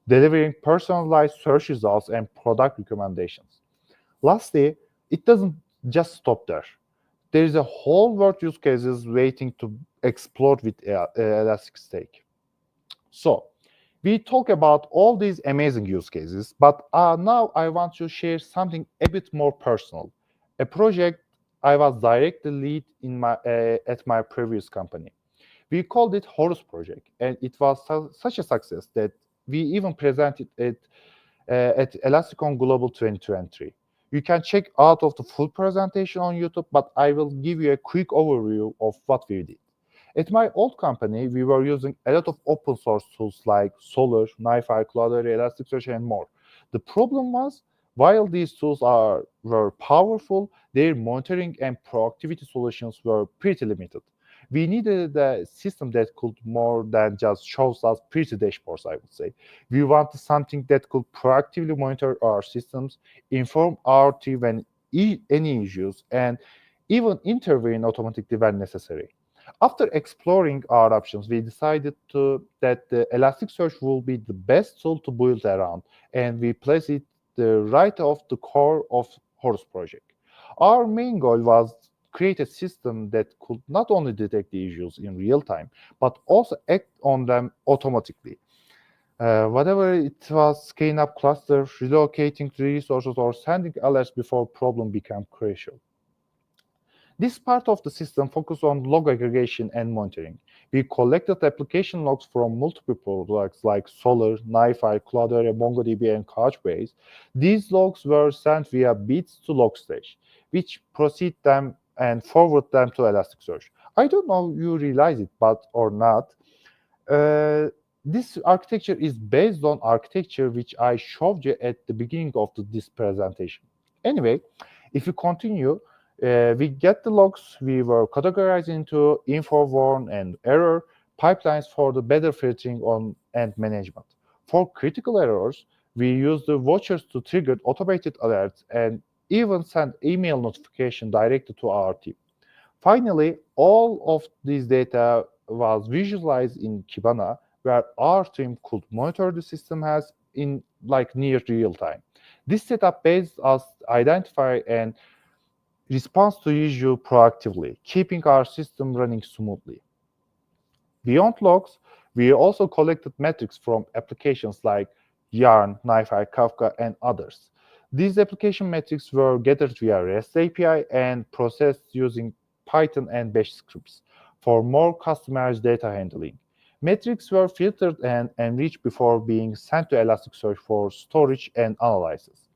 delivering personalized search results and product recommendations. Lastly, it doesn't just stop there. There is a whole world use cases waiting to explore with Elasticsearch. So we talk about all these amazing use cases, but now I want to share something a bit more personal. A project I was directly lead in my at my previous company. We called it Horus Project, and it was such a success that we even presented it at Elasticon Global 2023. You can check out of the full presentation on YouTube, but I will give you a quick overview of what we did. At my old company, we were using a lot of open source tools like Solar, NiFi, Cloudera, Elasticsearch, and more. The problem was, while these tools were powerful, their monitoring and proactivity solutions were pretty limited. We needed a system that could more than just show us pretty dashboards, I would say. We wanted something that could proactively monitor our systems, inform our team when any issues, and even intervene automatically when necessary. After exploring our options, we decided that the Elasticsearch will be the best tool to build around, and we placed it right off the core of Horse project. Our main goal was create a system that could not only detect the issues in real time, but also act on them automatically. Whatever it was, scaling up clusters, relocating resources, or sending alerts before problem became crucial. This part of the system focused on log aggregation and monitoring. We collected application logs from multiple products like Solar, NiFi, Cloudera, MongoDB, and Couchbase. These logs were sent via bits to Logstage, which proceed them and forward them to Elasticsearch. I don't know if you realize it, but or not. Uh, this architecture is based on architecture which I showed you at the beginning of this presentation. Anyway, if you continue, we get the logs we were categorized into info, warn, and error pipelines for the better filtering on and management. For critical errors, we use the watchers to trigger automated alerts and even send email notification directly to our team. Finally, all of this data was visualized in Kibana, where our team could monitor the system has in like near real time. This setup based us identify and response to issue proactively, keeping our system running smoothly. Beyond logs, we also collected metrics from applications like Yarn, NiFi, Kafka, and others. These application metrics were gathered via REST API and processed using Python and Bash scripts for more customized data handling. Metrics were filtered and enriched before being sent to Elasticsearch for storage and analysis.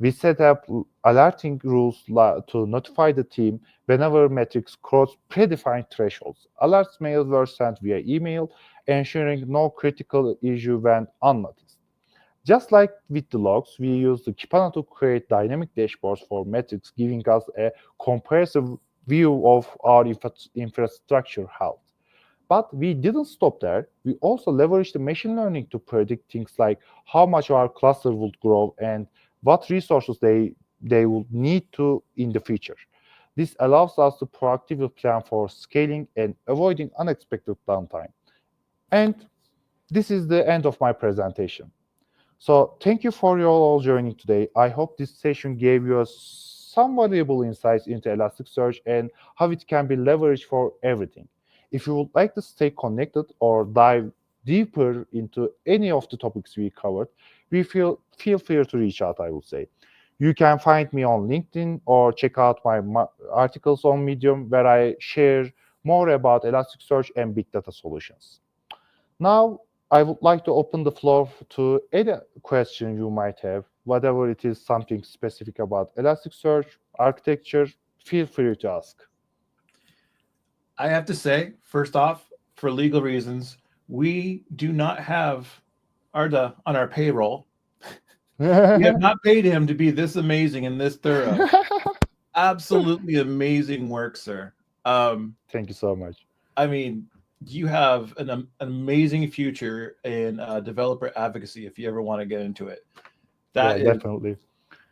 We set up alerting rules to notify the team whenever metrics cross predefined thresholds. Alerts mails were sent via email, ensuring no critical issue went unnoticed. Just like with the logs, we use the Kibana to create dynamic dashboards for metrics, giving us a comprehensive view of our infrastructure health. But we didn't stop there. We also leveraged the machine learning to predict things like how much our cluster would grow and what resources they will need to in the future. This allows us to proactively plan for scaling and avoiding unexpected downtime. And this is the end of my presentation. So thank you for your all joining today. I hope this session gave you some valuable insights into Elasticsearch and how it can be leveraged for everything. If you would like to stay connected or dive deeper into any of the topics we covered, feel free to reach out, I would say. You can find me on LinkedIn or check out my articles on Medium where I share more about Elasticsearch and big data solutions. Now, I would like to open the floor to any question you might have, whatever it is something specific about Elasticsearch, architecture, feel free to ask. I have to say, first off, for legal reasons, we do not have Arda on our payroll. We have not paid him to be this amazing and this thorough. Absolutely amazing work, sir. Thank you so much. I mean, you have an amazing future in developer advocacy if you ever want to get into it. Definitely.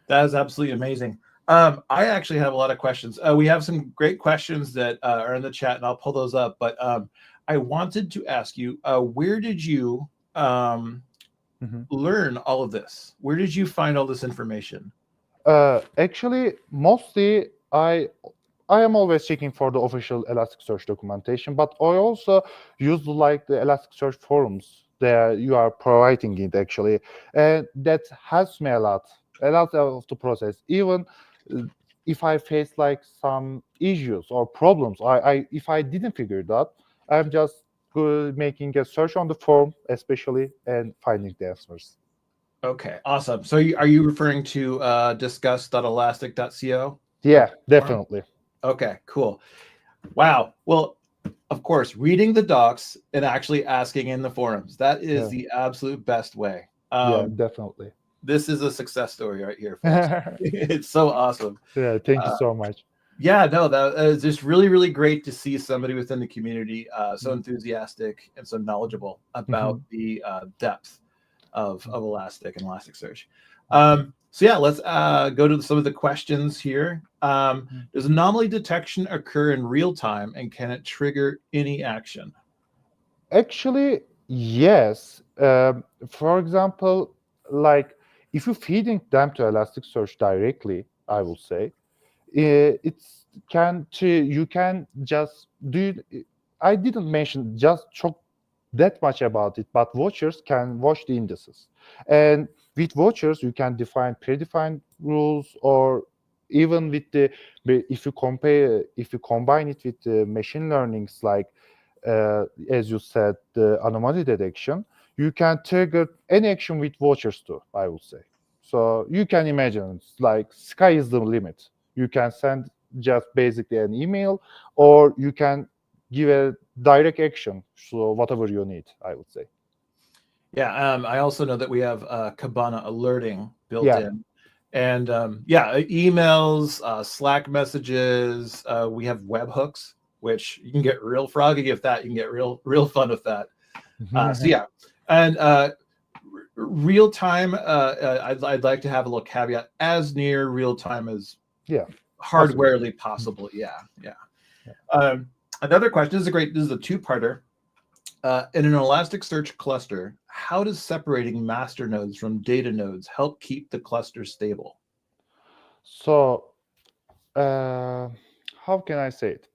That is absolutely amazing. I actually have a lot of questions. We have some great questions that are in the chat, and I'll pull those up. But I wanted to ask you, where did you learn all of this? Where did you find all this information? Actually, mostly I am always checking for the official Elasticsearch documentation, but I also use like the Elasticsearch forums that you are providing it actually, and that helps me a lot of the process. Even uh, if I face like some issues or problems, I if I didn't figure it out, I'm just making a search on the forum, especially, and finding the answers. Okay, awesome. So are you referring to discuss.elastic.co? Yeah, Forum? definitely. Okay, cool. Wow. Well, of course, reading the docs and actually asking in the forums, that is Yeah, the absolute best way. yeah, definitely. This is a success story right here, folks. It's so awesome. Yeah, thank you Uh, so much. yeah, no, that is just really, really great to see somebody within the community so Mhm. enthusiastic and so knowledgeable about Mhm. the depth of Elastic and Elasticsearch. So yeah, let's go to some of the questions here. Mhm. Does anomaly detection occur in real time, and can it trigger any action? Actually, yes. For example, like if you feeding them to Elasticsearch directly, I will say, it's can to you can just do. I didn't mention just talk that much about it, but watchers can watch the indices, and with watchers you can define predefined rules, or even with the if you compare if you combine it with the machine learnings like as you said, the anomaly detection, you can trigger any action with watchers too, I would say. So you can imagine it's like sky is the limit. You can send just basically an email, or you can give a direct action. So whatever you need, I would say. Yeah, I also know that we have Kibana alerting built Yeah. in, and yeah, emails, Slack messages. We have webhooks, which you can get real froggy with that. You can get real fun with that. So yeah, and real time. I'd like to have a little caveat: as near real time as Yeah. Possible. hardwarely possible. Yeah, yeah. Um, Another question. This is a great. This is a two-parter. In an Elasticsearch cluster, how does separating master nodes from data nodes help keep the cluster stable? So uh, how can I say it?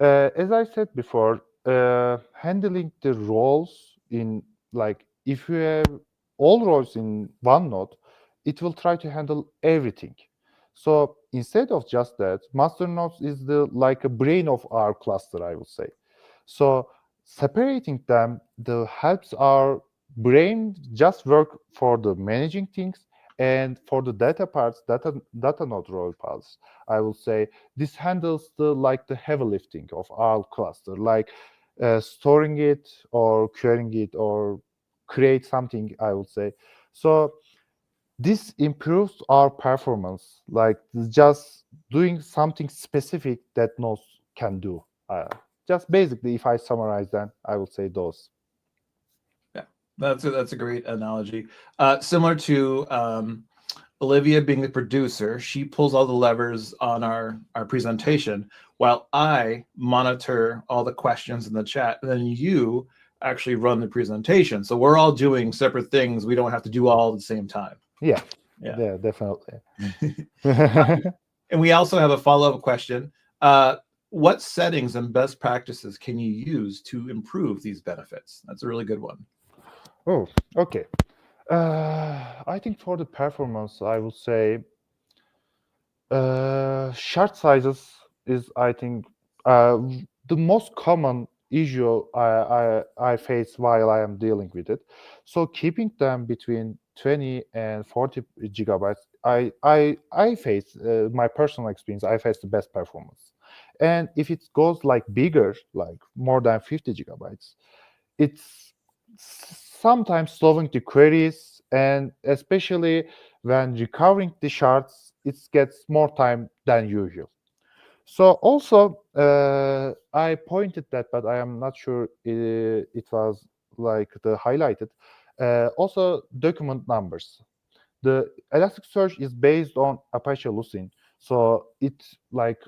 As I said before, handling the roles in like if you have all roles in one node, it will try to handle everything. So instead of just that, master nodes is the like a brain of our cluster, I would say. So separating them the helps our brain just work for the managing things, and for the data parts, data node role parts, I will say this handles the like the heavy lifting of our cluster, like storing it or querying it or create something, I would say. So this improves our performance, like just doing something specific that nodes can do. Just basically, if I summarize them, I would say those. Yeah, that's a great analogy. Similar to Olivia being the producer, she pulls all the levers on our presentation, while I monitor all the questions in the chat. And then you actually run the presentation. So we're all doing separate things. We don't have to do all at the same time. Yeah, Yeah. yeah, definitely. And we also have a follow-up question. Uh, what settings and best practices can you use to improve these benefits? That's a really good one. Oh, okay. I think for the performance, I would say shard sizes is, I think, the most common issue I face while I am dealing with it. So keeping them between 20 and 40 gigabytes, I face my personal experience. I face the best performance, and if it goes like bigger, like more than 50 gigabytes, it's sometimes solving the queries, and especially when recovering the shards, it gets more time than usual. So also I pointed that, but I am not sure it was like the highlighted. Also document numbers. The Elasticsearch is based on Apache Lucene, so it like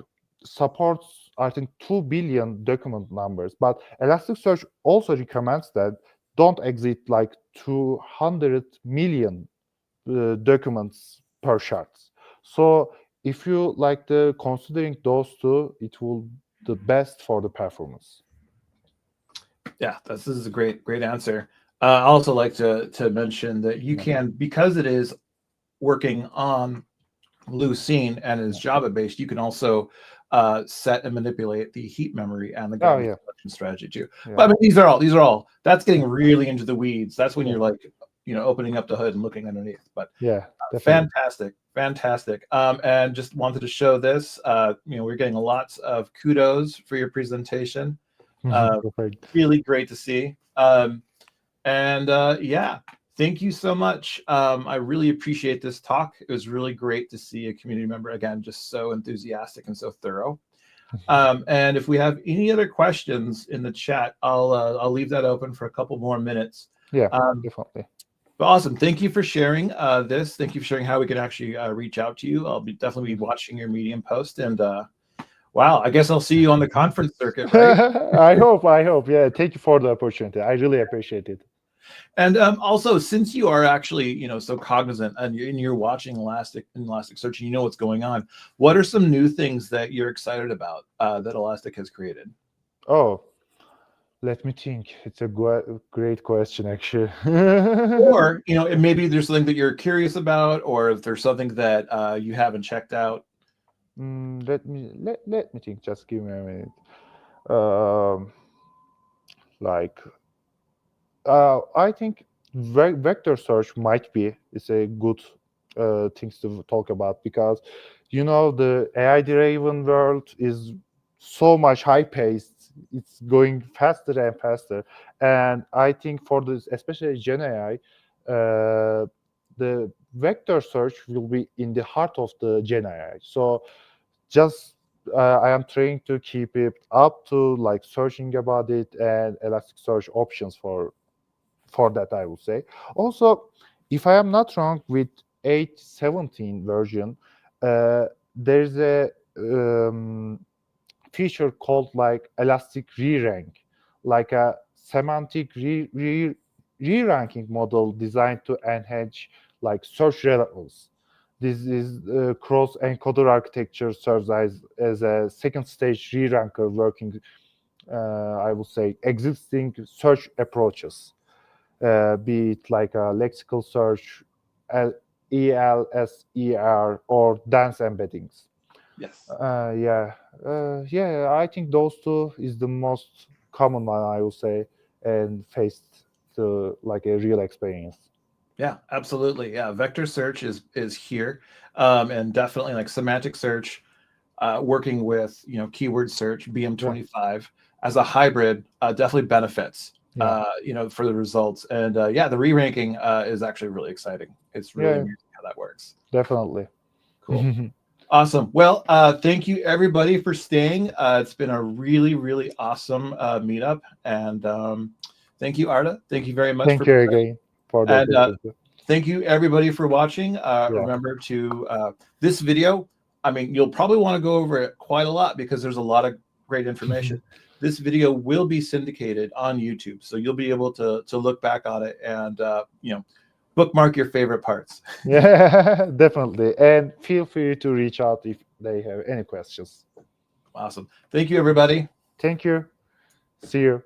supports I think 2 billion document numbers. But Elasticsearch also recommends that don't exceed like 200 million documents per shard. So if you like the considering those two, it will the best for the performance. Yeah, this is a great answer. I also like to mention that you Yeah. can, because it is working on Lucene and is Java based, you can also set and manipulate the heap memory and the Oh garbage yeah, collection strategy too. But yeah, I mean, these are all. That's getting really into the weeds. That's when yeah, you're like, opening up the hood and looking underneath. But yeah, definitely. fantastic. And just wanted to show this. We're getting lots of kudos for your presentation. Perfect. Really great to see. And yeah, thank you so much. I really appreciate this talk. It was really great to see a community member again, just so enthusiastic and so thorough. And if we have any other questions in the chat, I'll leave that open for a couple more minutes. Yeah, Um, definitely. but awesome. Thank you for sharing this. Thank you for sharing how we can actually reach out to you. I'll definitely be watching your Medium post. And wow, I guess I'll see you on the conference circuit, right? I hope. Yeah, thank you for the opportunity. I really appreciate it. And also, since you are actually, so cognizant and you're watching Elasticsearch and you know what's going on, what are some new things that you're excited about that Elastic has created? Oh, let me think. It's a great question, actually. Or, maybe there's something that you're curious about, or if there's something that you haven't checked out. Let me think. Just give me a minute. Um, like I think vector search might be is a good things to talk about, because the AI driven world is so much high paced. It's going faster and faster, and I think for this, especially Gen AI, the vector search will be in the heart of the Gen AI. So just I am trying to keep it up to like searching about it and Elasticsearch options for that, I would say. Also, if I am not wrong, with 8.17 version, uh, there's a feature called like elastic re-rank, like a semantic re-ranking model designed to enhance like search relevance. This is cross encoder architecture serves as a second stage re-ranker working, I would say, existing search approaches, be it like a lexical search, ELSER, or dense embeddings. Yes. Yeah, I think those two is the most common one, I will say, and faced to like a real experience. Yeah, absolutely. Yeah, vector search is here, and definitely like semantic search, working with keyword search, Yeah, BM25 as a hybrid definitely benefits yeah, for the results. And yeah, the re-ranking is actually really exciting. It's really yeah, amazing how that works. definitely. Cool. Awesome. Well, thank you everybody for staying. It's been a really awesome meetup, and thank you, Arda. Thank you very much Thank for you again for the and opportunity. thank you everybody for watching. Yeah. Remember to this video. I mean, you'll probably want to go over it quite a lot because there's a lot of great information. This video will be syndicated on YouTube, so you'll be able to look back on it and bookmark your favorite parts. Yeah, definitely. And feel free to reach out if they have any questions. Awesome. Thank you, everybody. Thank you. See you.